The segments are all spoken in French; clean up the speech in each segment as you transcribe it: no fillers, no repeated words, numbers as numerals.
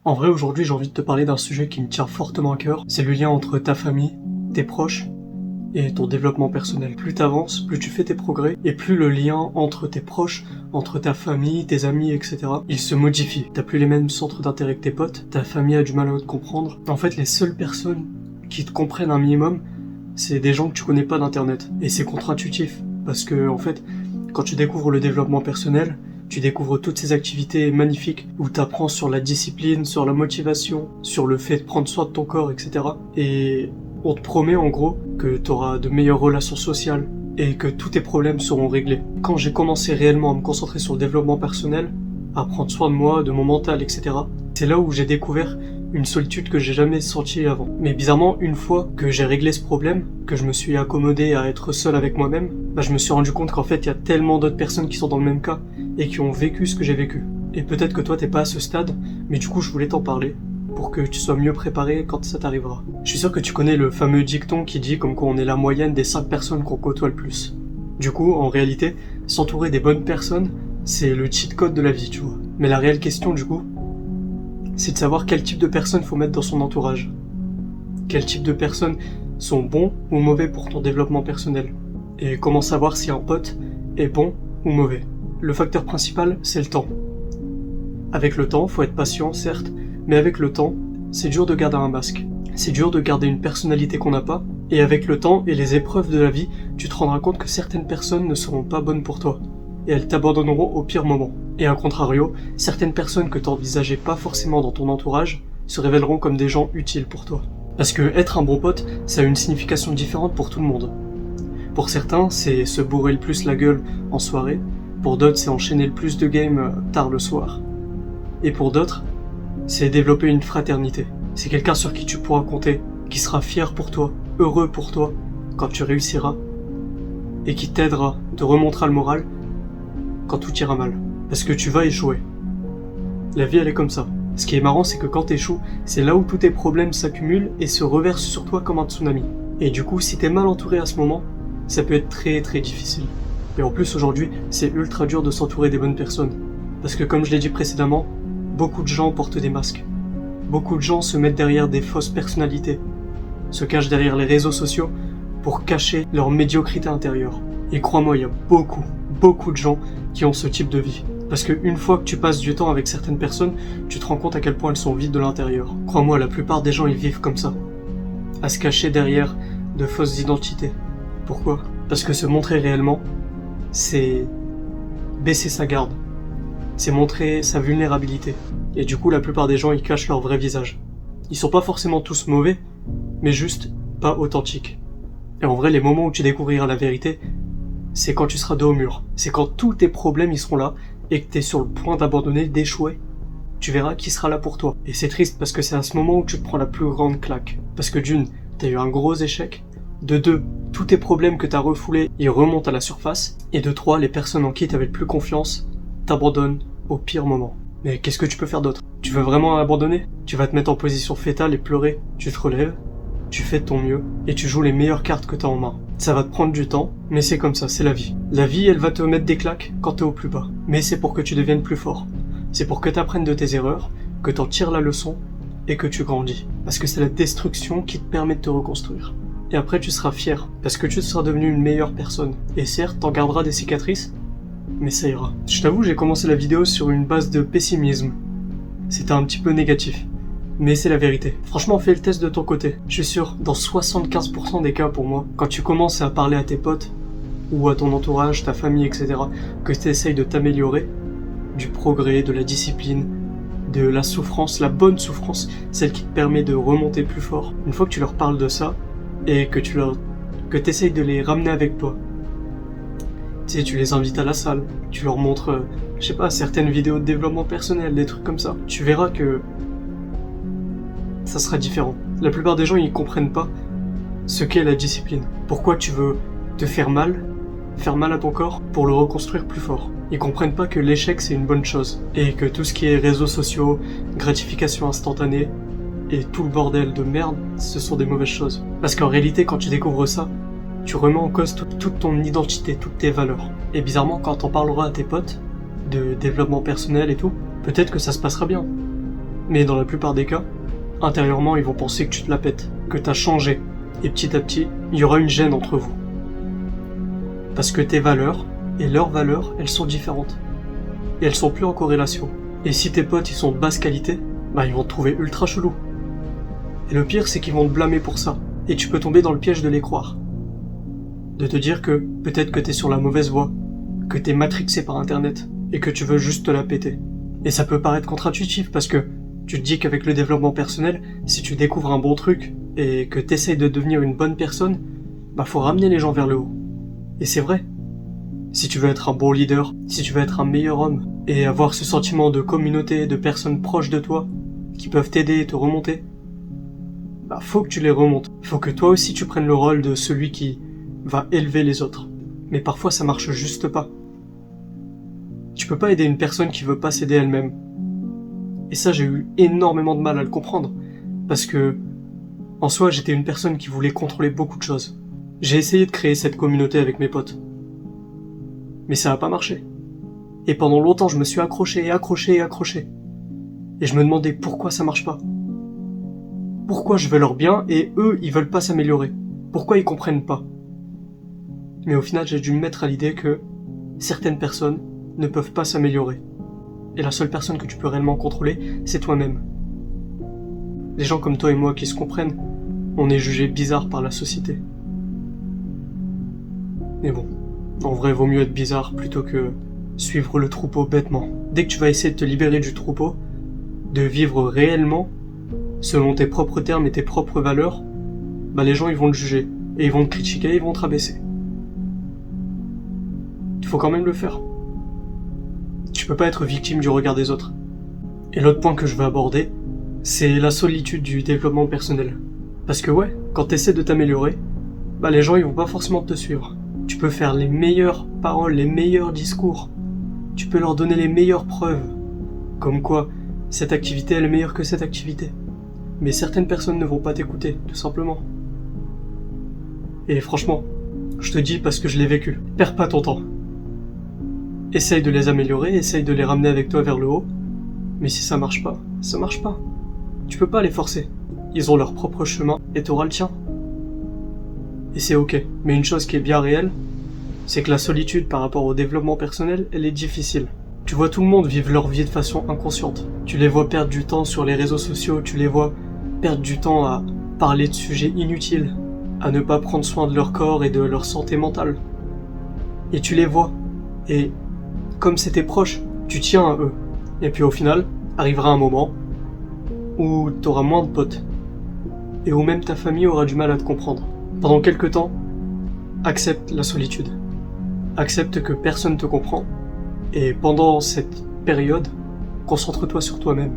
En vrai, aujourd'hui, j'ai envie de te parler d'un sujet qui me tient fortement à cœur. C'est le lien entre ta famille, tes proches et ton développement personnel. Plus t'avances, plus tu fais tes progrès, et plus le lien entre tes proches, entre ta famille, tes amis, etc., il se modifie. T'as plus les mêmes centres d'intérêt que tes potes, ta famille a du mal à te comprendre. En fait, les seules personnes qui te comprennent un minimum, c'est des gens que tu connais pas d'internet. Et c'est contre-intuitif, parce que, en fait, quand tu découvres le développement personnel, tu découvres toutes ces activités magnifiques où tu apprends sur la discipline, sur la motivation, sur le fait de prendre soin de ton corps, etc. Et on te promet en gros que tu auras de meilleures relations sociales et que tous tes problèmes seront réglés. Quand j'ai commencé réellement à me concentrer sur le développement personnel, à prendre soin de moi, de mon mental, etc., c'est là où j'ai découvert une solitude que j'ai jamais sentie avant. Mais bizarrement, une fois que j'ai réglé ce problème, que je me suis accommodé à être seul avec moi-même, je me suis rendu compte qu'en fait, il y a tellement d'autres personnes qui sont dans le même cas et qui ont vécu ce que j'ai vécu. Et peut-être que toi, t'es pas à ce stade, mais du coup, je voulais t'en parler pour que tu sois mieux préparé quand ça t'arrivera. Je suis sûr que tu connais le fameux dicton qui dit comme quoi on est la moyenne des 5 personnes qu'on côtoie le plus. Du coup, en réalité, s'entourer des bonnes personnes, c'est le cheat code de la vie, tu vois. Mais la réelle question, du coup, c'est de savoir quel type de personnes faut mettre dans son entourage. Quel type de personnes sont bons ou mauvais pour ton développement personnel. Et comment savoir si un pote est bon ou mauvais. Le facteur principal, c'est le temps. Avec le temps, faut être patient, certes, mais avec le temps, c'est dur de garder un masque. C'est dur de garder une personnalité qu'on n'a pas, et avec le temps et les épreuves de la vie, tu te rendras compte que certaines personnes ne seront pas bonnes pour toi, et elles t'abandonneront au pire moment. Et à contrario, certaines personnes que t'envisageais pas forcément dans ton entourage se révéleront comme des gens utiles pour toi. Parce que être un bon pote, ça a une signification différente pour tout le monde. Pour certains, c'est se bourrer le plus la gueule en soirée, pour d'autres, c'est enchaîner le plus de games tard le soir. Et pour d'autres, c'est développer une fraternité. C'est quelqu'un sur qui tu pourras compter, qui sera fier pour toi, heureux pour toi, quand tu réussiras, et qui t'aidera, te remontera le moral quand tout ira mal. Parce que tu vas échouer. La vie, elle est comme ça. Ce qui est marrant, c'est que quand t'échoues, c'est là où tous tes problèmes s'accumulent et se reversent sur toi comme un tsunami. Et du coup, si t'es mal entouré à ce moment, ça peut être très très difficile. Et en plus, aujourd'hui, c'est ultra dur de s'entourer des bonnes personnes. Parce que comme je l'ai dit précédemment, beaucoup de gens portent des masques. Beaucoup de gens se mettent derrière des fausses personnalités, se cachent derrière les réseaux sociaux pour cacher leur médiocrité intérieure. Et crois-moi, il y a beaucoup de gens qui ont ce type de vie. Parce qu'une fois que tu passes du temps avec certaines personnes, tu te rends compte à quel point elles sont vides de l'intérieur. Crois-moi, la plupart des gens, ils vivent comme ça. À se cacher derrière de fausses identités. Pourquoi ? Parce que se montrer réellement, c'est baisser sa garde. C'est montrer sa vulnérabilité. Et du coup, la plupart des gens, ils cachent leur vrai visage. Ils sont pas forcément tous mauvais, mais juste pas authentiques. Et en vrai, les moments où tu découvriras la vérité, c'est quand tu seras dos au mur. C'est quand tous tes problèmes, ils seront là, et que t'es sur le point d'abandonner, d'échouer. Tu verras qui sera là pour toi. Et c'est triste parce que c'est à ce moment où tu te prends la plus grande claque. Parce que d'une, t'as eu un gros échec. De deux, tous tes problèmes que t'as refoulés, ils remontent à la surface. Et de trois, les personnes en qui t'avais le plus confiance t'abandonnent au pire moment. Mais qu'est-ce que tu peux faire d'autre ? Tu veux vraiment abandonner ? Tu vas te mettre en position fétale et pleurer. Tu te relèves, tu fais de ton mieux, et tu joues les meilleures cartes que t'as en main. Ça va te prendre du temps, mais c'est comme ça, c'est la vie. La vie, elle va te mettre des claques quand t'es au plus bas. Mais c'est pour que tu deviennes plus fort. C'est pour que t'apprennes de tes erreurs, que t'en tires la leçon, et que tu grandis. Parce que c'est la destruction qui te permet de te reconstruire. Et après, tu seras fier, parce que tu seras devenu une meilleure personne. Et certes, t'en garderas des cicatrices, mais ça ira. Je t'avoue, j'ai commencé la vidéo sur une base de pessimisme. C'était un petit peu négatif. Mais c'est la vérité. Franchement, fais le test de ton côté. Je suis sûr, dans 75% des cas pour moi, quand tu commences à parler à tes potes, ou à ton entourage, ta famille, etc., que tu essayes de t'améliorer, du progrès, de la discipline, de la souffrance, la bonne souffrance, celle qui te permet de remonter plus fort. Une fois que tu leur parles de ça, et que tu essayes de les ramener avec toi, tu sais, tu les invites à la salle, tu leur montres, je sais pas, certaines vidéos de développement personnel, des trucs comme ça. Tu verras que ça sera différent. La plupart des gens, ils comprennent pas ce qu'est la discipline. Pourquoi tu veux te faire mal à ton corps pour le reconstruire plus fort. Ils comprennent pas que l'échec, c'est une bonne chose. Et que tout ce qui est réseaux sociaux, gratification instantanée, et tout le bordel de merde, ce sont des mauvaises choses. Parce qu'en réalité, quand tu découvres ça, tu remets en cause toute ton identité, toutes tes valeurs. Et bizarrement, quand t'en parleras à tes potes, de développement personnel et tout, peut-être que ça se passera bien. Mais dans la plupart des cas, intérieurement, ils vont penser que tu te la pètes, que t'as changé. Et petit à petit, il y aura une gêne entre vous. Parce que tes valeurs et leurs valeurs, elles sont différentes. Et elles sont plus en corrélation. Et si tes potes, ils sont de basse qualité, bah ils vont te trouver ultra chelou. Et le pire, c'est qu'ils vont te blâmer pour ça. Et tu peux tomber dans le piège de les croire. De te dire que peut-être que t'es sur la mauvaise voie, que t'es matrixé par internet, et que tu veux juste te la péter. Et ça peut paraître contre-intuitif parce que tu te dis qu'avec le développement personnel, si tu découvres un bon truc et que t'essayes de devenir une bonne personne, bah faut ramener les gens vers le haut. Et c'est vrai. Si tu veux être un bon leader, si tu veux être un meilleur homme, et avoir ce sentiment de communauté, de personnes proches de toi, qui peuvent t'aider et te remonter, bah faut que tu les remontes. Faut que toi aussi tu prennes le rôle de celui qui va élever les autres. Mais parfois ça marche juste pas. Tu peux pas aider une personne qui veut pas s'aider elle-même. Et ça, j'ai eu énormément de mal à le comprendre. Parce que, en soi, j'étais une personne qui voulait contrôler beaucoup de choses. J'ai essayé de créer cette communauté avec mes potes. Mais ça a pas marché. Et pendant longtemps, je me suis accroché. Et je me demandais pourquoi ça marche pas. Pourquoi je veux leur bien et eux, ils veulent pas s'améliorer. Pourquoi ils comprennent pas. Mais au final, j'ai dû me mettre à l'idée que certaines personnes ne peuvent pas s'améliorer. Et la seule personne que tu peux réellement contrôler, c'est toi-même. Les gens comme toi et moi qui se comprennent, on est jugés bizarres par la société. Mais bon, en vrai, vaut mieux être bizarre plutôt que suivre le troupeau bêtement. Dès que tu vas essayer de te libérer du troupeau, de vivre réellement, selon tes propres termes et tes propres valeurs, bah les gens ils vont te juger, et ils vont te critiquer, ils vont te rabaisser. Il faut quand même le faire. Tu peux pas être victime du regard des autres. Et l'autre point que je veux aborder, c'est la solitude du développement personnel. Parce que ouais, quand t'essaies de t'améliorer, bah les gens ils vont pas forcément te suivre. Tu peux faire les meilleures paroles, les meilleurs discours. Tu peux leur donner les meilleures preuves. Comme quoi, cette activité elle est meilleure que cette activité. Mais certaines personnes ne vont pas t'écouter, tout simplement. Et franchement, je te dis parce que je l'ai vécu. Perds pas ton temps. Essaye de les améliorer, essaye de les ramener avec toi vers le haut. Mais si ça marche pas, ça marche pas. Tu peux pas les forcer. Ils ont leur propre chemin et t'auras le tien. Et c'est ok. Mais une chose qui est bien réelle, c'est que la solitude par rapport au développement personnel, elle est difficile. Tu vois tout le monde vivre leur vie de façon inconsciente. Tu les vois perdre du temps sur les réseaux sociaux, tu les vois perdre du temps à parler de sujets inutiles, à ne pas prendre soin de leur corps et de leur santé mentale. Et tu les vois. Et comme c'est tes proches, tu tiens à eux. Et puis au final, arrivera un moment où t'auras moins de potes. Et où même ta famille aura du mal à te comprendre. Pendant quelque temps, accepte la solitude. Accepte que personne te comprend. Et pendant cette période, concentre-toi sur toi-même.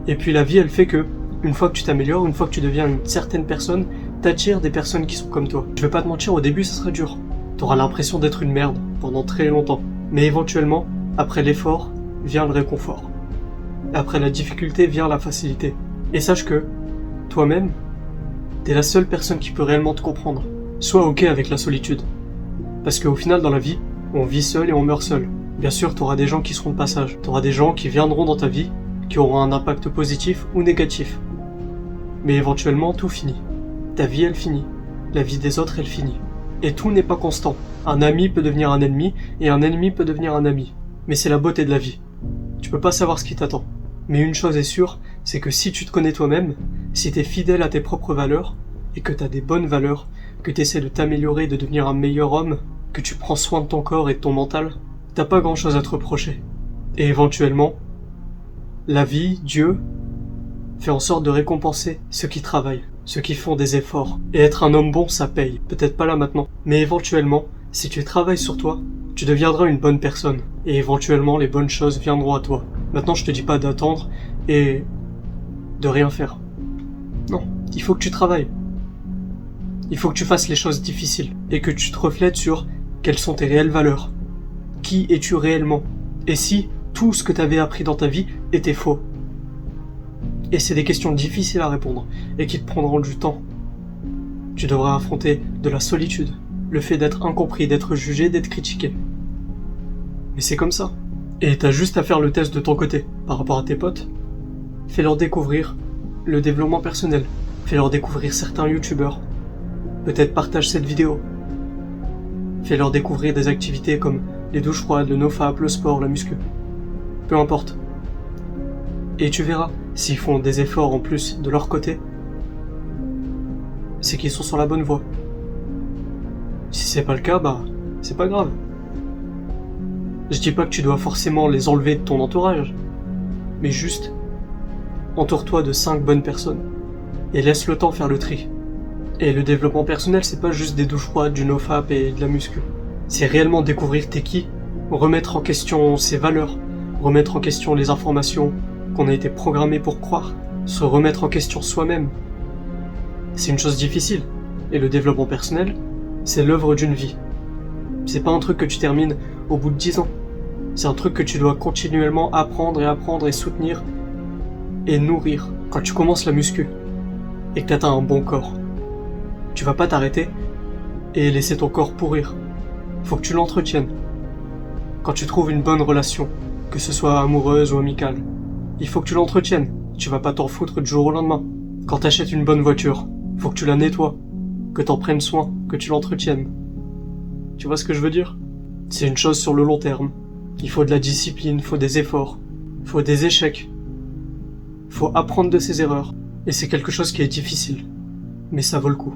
Et puis la vie, elle fait que, une fois que tu t'améliores, une fois que tu deviens une certaine personne, t'attires des personnes qui sont comme toi. Je vais pas te mentir, au début, ça sera dur. T'auras l'impression d'être une merde pendant très longtemps. Mais éventuellement, après l'effort, vient le réconfort. Après la difficulté, vient la facilité. Et sache que, toi-même, t'es la seule personne qui peut réellement te comprendre. Sois ok avec la solitude. Parce qu'au final, dans la vie, on vit seul et on meurt seul. Bien sûr, t'auras des gens qui seront de passage. T'auras des gens qui viendront dans ta vie, qui auront un impact positif ou négatif. Mais éventuellement, tout finit. Ta vie, elle finit. La vie des autres, elle finit. Et tout n'est pas constant. Un ami peut devenir un ennemi, et un ennemi peut devenir un ami. Mais c'est la beauté de la vie. Tu peux pas savoir ce qui t'attend. Mais une chose est sûre, c'est que si tu te connais toi-même, si t'es fidèle à tes propres valeurs, et que t'as des bonnes valeurs, que t'essaies de t'améliorer, de devenir un meilleur homme, que tu prends soin de ton corps et de ton mental, t'as pas grand chose à te reprocher. Et éventuellement, la vie, Dieu, fait en sorte de récompenser ceux qui travaillent, ceux qui font des efforts. Et être un homme bon, ça paye. Peut-être pas là maintenant, mais éventuellement, si tu travailles sur toi, tu deviendras une bonne personne. Et éventuellement, les bonnes choses viendront à toi. Maintenant, je te dis pas d'attendre et de rien faire. Non, il faut que tu travailles. Il faut que tu fasses les choses difficiles et que tu te reflètes sur quelles sont tes réelles valeurs. Qui es-tu réellement? Et si tout ce que tu avais appris dans ta vie était faux? Et c'est des questions difficiles à répondre et qui te prendront du temps. Tu devras affronter de la solitude, le fait d'être incompris, d'être jugé, d'être critiqué. Mais c'est comme ça. Et t'as juste à faire le test de ton côté, par rapport à tes potes. Fais-leur découvrir le développement personnel. Fais-leur découvrir certains youtubeurs. Peut-être partage cette vidéo. Fais-leur découvrir des activités comme les douches froides, le nofap, le sport, la muscu. Peu importe. Et tu verras, s'ils font des efforts en plus de leur côté, c'est qu'ils sont sur la bonne voie. Si c'est pas le cas, c'est pas grave. Je dis pas que tu dois forcément les enlever de ton entourage, mais juste, entoure-toi de 5 bonnes personnes, et laisse le temps faire le tri. Et le développement personnel, c'est pas juste des douches froides, du nofap et de la muscu. C'est réellement découvrir t'es qui, remettre en question ses valeurs, remettre en question les informations qu'on a été programmé pour croire, se remettre en question soi-même. C'est une chose difficile, et le développement personnel, c'est l'œuvre d'une vie. C'est pas un truc que tu termines au bout de 10 ans. C'est un truc que tu dois continuellement apprendre et soutenir et nourrir. Quand tu commences la muscu et que t'atteins un bon corps, tu vas pas t'arrêter et laisser ton corps pourrir. Faut que tu l'entretiennes. Quand tu trouves une bonne relation, que ce soit amoureuse ou amicale, il faut que tu l'entretiennes. Tu vas pas t'en foutre du jour au lendemain. Quand t'achètes une bonne voiture, faut que tu la nettoies, que t'en prennes soin, que tu l'entretiennes. Tu vois ce que je veux dire? C'est une chose sur le long terme. Il faut de la discipline, faut des efforts, faut des échecs. Faut apprendre de ses erreurs. Et c'est quelque chose qui est difficile. Mais ça vaut le coup.